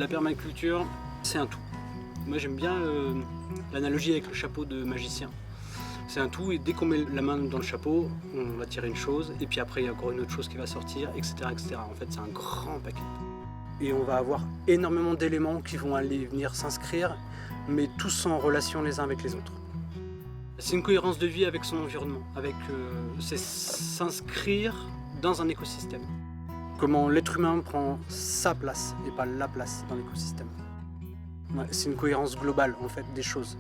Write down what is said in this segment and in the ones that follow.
La permaculture, c'est un tout. Moi j'aime bien l'analogie avec le chapeau de magicien. C'est un tout et dès qu'on met la main dans le chapeau, on va tirer une chose et puis après il y a encore une autre chose qui va sortir, etc. etc. En fait c'est un grand paquet. Et on va avoir énormément d'éléments qui vont aller venir s'inscrire, mais tous en relation les uns avec les autres. C'est une cohérence de vie avec son environnement, c'est s'inscrire dans un écosystème. Comment l'être humain prend sa place et pas la place dans l'écosystème. Ouais, c'est une cohérence globale en fait des choses.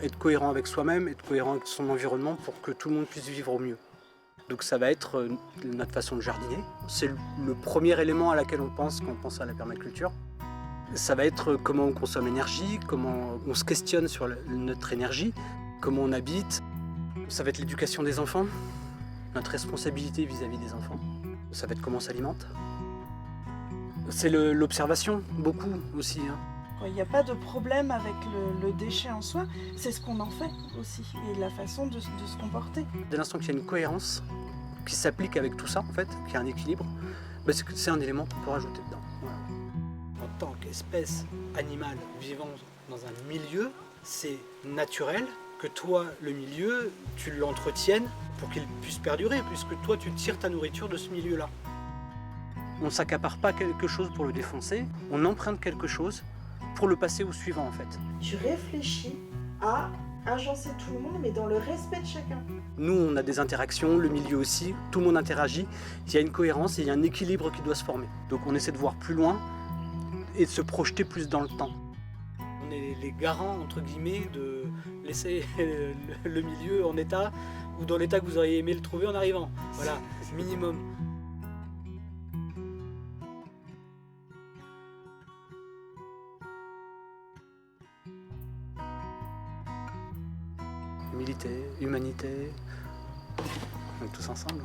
Être cohérent avec soi-même, être cohérent avec son environnement pour que tout le monde puisse vivre au mieux. Donc ça va être notre façon de jardiner. C'est le premier élément à laquelle on pense quand on pense à la permaculture. Ça va être comment on consomme l'énergie, comment on se questionne sur notre énergie, comment on habite. Ça va être l'éducation des enfants, notre responsabilité vis-à-vis des enfants. Ça va être comment on s'alimente. C'est l'observation, beaucoup aussi. Il n'y a pas de problème avec le déchet en soi, c'est ce qu'on en fait aussi et la façon de se comporter. Dès l'instant qu'il y a une cohérence qui s'applique avec tout ça, en fait, qu'il y a un équilibre, c'est un élément qu'on peut rajouter dedans. Voilà. En tant qu'espèce animale vivant dans un milieu, c'est naturel que toi, le milieu, tu l'entretiennes pour qu'il puisse perdurer, puisque toi, tu tires ta nourriture de ce milieu-là. On ne s'accapare pas quelque chose pour le défoncer, on emprunte quelque chose pour le passer au suivant en fait. Tu réfléchis à agencer tout le monde mais dans le respect de chacun. Nous on a des interactions, le milieu aussi, tout le monde interagit, il y a une cohérence et il y a un équilibre qui doit se former. Donc on essaie de voir plus loin et de se projeter plus dans le temps. On est les garants entre guillemets de laisser le milieu en état ou dans l'état que vous auriez aimé le trouver en arrivant. Voilà, minimum. Humilité, humanité, on est tous ensemble.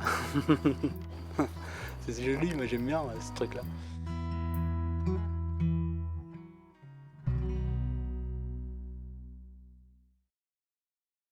C'est joli, moi j'aime bien ce truc-là.